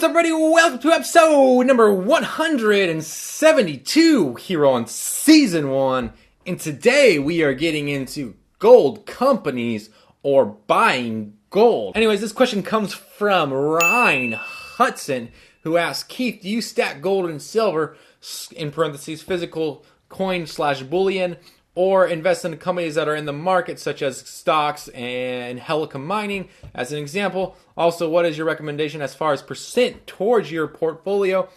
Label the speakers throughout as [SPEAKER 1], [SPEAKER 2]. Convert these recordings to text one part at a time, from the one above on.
[SPEAKER 1] what's up, everybody? Welcome to episode number 172 here on season 1. And today we are getting into gold companies or buying gold. Anyways, this question comes from Ryne Huston, who asks, Keith, do you stack gold and silver, in parentheses, physical coin / bullion, or invest in companies that are in the market, such as stocks and Hecla Mining, as an example? Also, what is your recommendation as far as percent towards your portfolio?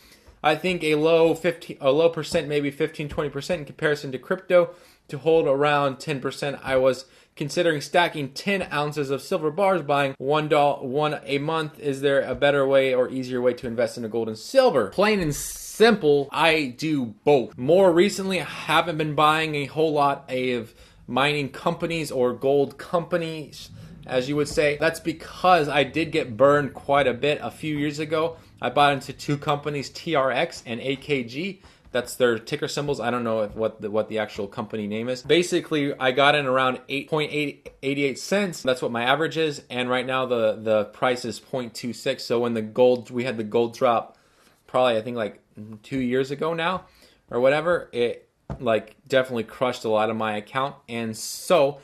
[SPEAKER 1] I think a low percent, maybe 15-20% in comparison to crypto, to hold around 10%. I was considering stacking 10 ounces of silver bars, buying one a month. Is there a better way or easier way to invest in gold and silver? Plain and simple, I do both. More recently, I haven't been buying a whole lot of mining companies or gold companies, as you would say. That's because I did get burned quite a bit a few years ago. I bought into two companies, TRX and AKG. That's their ticker symbols. I don't know what the actual company name is. Basically, I got in around 8.88 cents. That's what my average is. And right now the price is 0.26. So when we had the gold drop, probably I think like 2 years ago now or whatever, it like definitely crushed a lot of my account. And so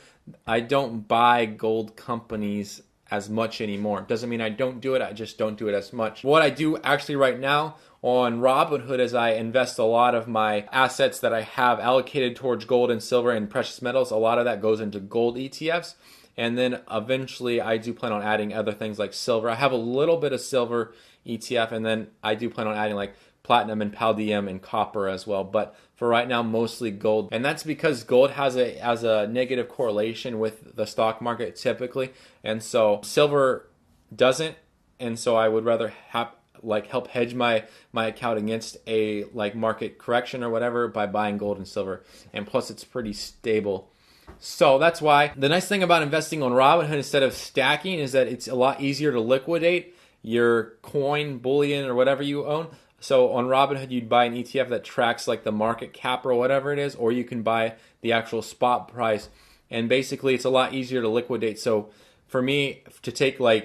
[SPEAKER 1] I don't buy gold companies as much anymore. Doesn't mean I don't do it, I just don't do it as much. What I do actually right now on Robinhood is I invest a lot of my assets that I have allocated towards gold and silver and precious metals. A lot of that goes into gold ETFs. And then eventually I do plan on adding other things like silver. I have a little bit of silver ETF, and then I do plan on adding like platinum and palladium and copper as well. But for right now, mostly gold. And that's because gold has a negative correlation with the stock market typically. And so silver doesn't. And so I would rather help hedge my account against a market correction or whatever by buying gold and silver. And plus it's pretty stable. So that's why the nice thing about investing on Robinhood instead of stacking is that it's a lot easier to liquidate your coin, bullion, or whatever you own. So on Robinhood, you'd buy an ETF that tracks like the market cap or whatever it is, or you can buy the actual spot price. And basically, it's a lot easier to liquidate. So for me to take one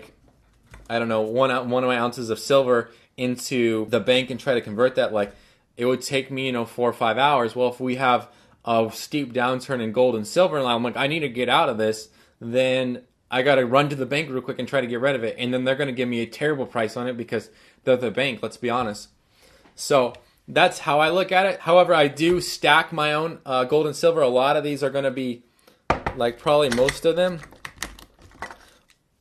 [SPEAKER 1] of my ounces of silver into the bank and try to convert that, it would take me 4 or 5 hours. Well, if we have a steep downturn in gold and silver, and I'm like, I need to get out of this, then I got to run to the bank real quick and try to get rid of it. And then they're going to give me a terrible price on it because they're the bank, let's be honest. So that's how I look at it. However, I do stack my own gold and silver. A lot of these are going to be, probably most of them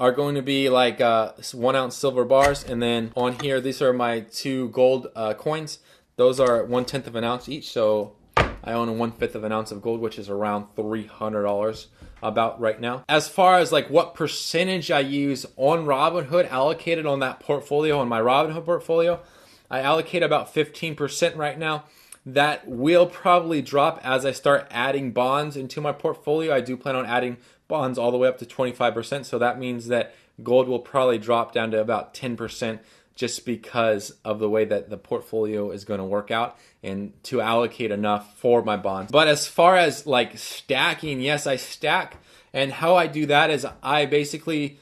[SPEAKER 1] are going to be 1 ounce silver bars. And then on here, these are my 2 gold coins. Those are 1/10 of an ounce each. So I own 1/5 of an ounce of gold, which is around $300 about right now. As far as what percentage I use on Robinhood allocated on that portfolio, on my Robinhood portfolio, I allocate about 15% right now. That will probably drop as I start adding bonds into my portfolio. I do plan on adding bonds all the way up to 25%. So that means that gold will probably drop down to about 10% just because of the way that the portfolio is going to work out and to allocate enough for my bonds. But as far as stacking, yes, I stack. And how I do that is I basically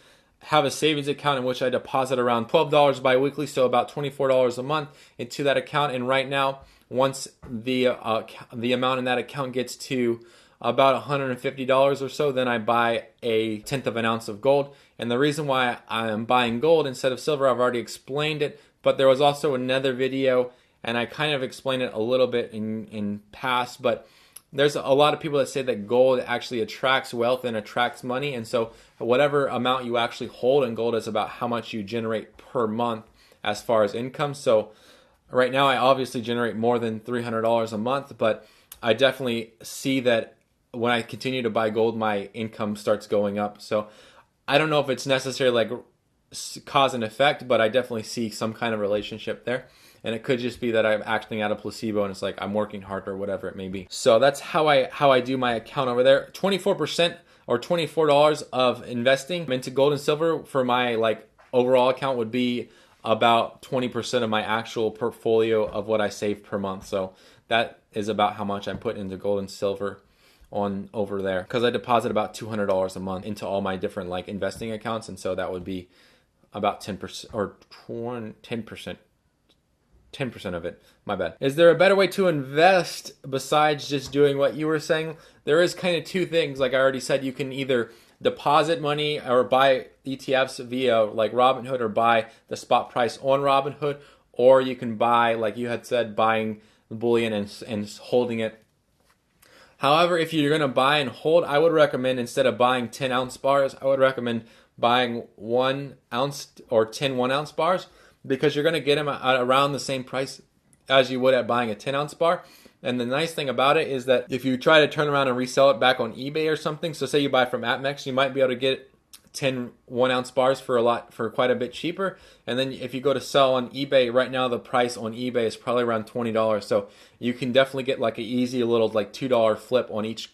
[SPEAKER 1] have a savings account in which I deposit around $12 bi-weekly, so about $24 a month into that account. And right now, once the amount in that account gets to about $150 or so, then I buy a 1/10 of an ounce of gold. And the reason why I am buying gold instead of silver, I've already explained it, but there was also another video, and I kind of explained it a little bit in past, but there's a lot of people that say that gold actually attracts wealth and attracts money. And so whatever amount you actually hold in gold is about how much you generate per month as far as income. So right now I obviously generate more than $300 a month, but I definitely see that when I continue to buy gold, my income starts going up. So I don't know if it's necessarily cause and effect, but I definitely see some kind of relationship there. And it could just be that I'm acting out of placebo and it's I'm working harder or whatever it may be. So that's how I do my account over there. 24% or $24 of investing into gold and silver for my overall account would be about 20% of my actual portfolio of what I save per month. So that is about how much I'm putting into gold and silver on over there, because I deposit about $200 a month into all my different investing accounts. And so that would be about 10% or 10%. 10% of it. My bad. Is there a better way to invest besides just doing what you were saying? There is kind of two things. Like I already said, you can either deposit money or buy ETFs via like Robinhood or buy the spot price on Robinhood, or you can buy, like you had said, buying bullion and holding it. However, if you're going to buy and hold, I would recommend, instead of buying 10 ounce bars, I would recommend buying 1 ounce or 10 1-ounce bars, because you're going to get them at around the same price as you would at buying a 10 ounce bar. And the nice thing about it is that if you try to turn around and resell it back on eBay or something, so say you buy from AppMex, you might be able to get 10 1-ounce bars for quite a bit cheaper. And then if you go to sell on eBay, right now the price on eBay is probably around $20. So you can definitely get like an easy little like $2 flip on each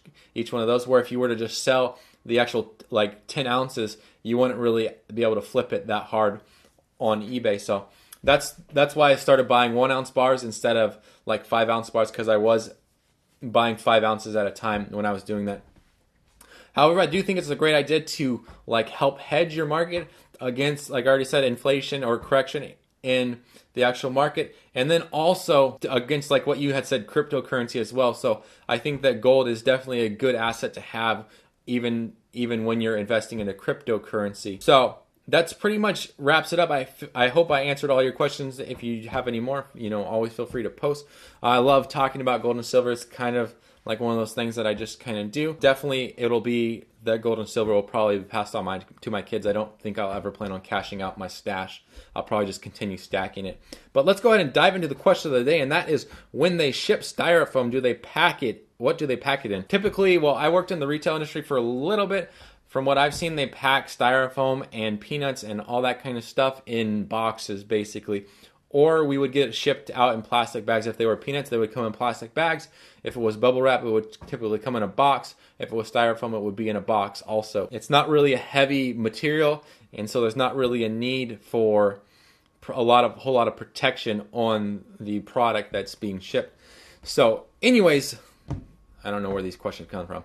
[SPEAKER 1] one of those, where if you were to just sell the actual like 10 ounces, you wouldn't really be able to flip it that hard on eBay. So that's why I started buying 1-ounce bars instead of like 5-ounce bars, because I was buying 5 ounces at a time when I was doing that. However, I do think it's a great idea to like help hedge your market against, like I already said, inflation or correction in the actual market, and then also against like what you had said, cryptocurrency as well. So I think that gold is definitely a good asset to have, even when you're investing in a cryptocurrency. So that's pretty much wraps it up. I hope I answered all your questions. If you have any more, always feel free to post. I love talking about gold and silver. It's kind of like one of those things that I just kind of do. Definitely, it'll be that gold and silver will probably be passed on to my kids. I don't think I'll ever plan on cashing out my stash. I'll probably just continue stacking it. But let's go ahead and dive into the question of the day, and that is, when they ship styrofoam, do they pack it? What do they pack it in? Typically, well, I worked in the retail industry for a little bit. From what I've seen, they pack styrofoam and peanuts and all that kind of stuff in boxes, basically. Or we would get it shipped out in plastic bags. If they were peanuts, they would come in plastic bags. If it was bubble wrap, it would typically come in a box. If it was styrofoam, it would be in a box also. It's not really a heavy material, and so there's not really a need for a whole lot of protection on the product that's being shipped. So anyways, I don't know where these questions come from.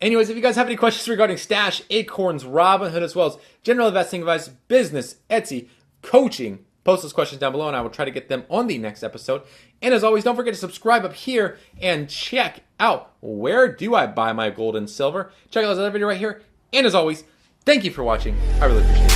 [SPEAKER 1] Anyways, if you guys have any questions regarding Stash, Acorns, Robinhood, as well as general investing advice, business, Etsy, coaching, post those questions down below and I will try to get them on the next episode. And as always, don't forget to subscribe up here and check out where do I buy my gold and silver. Check out this other video right here. And as always, thank you for watching. I really appreciate it.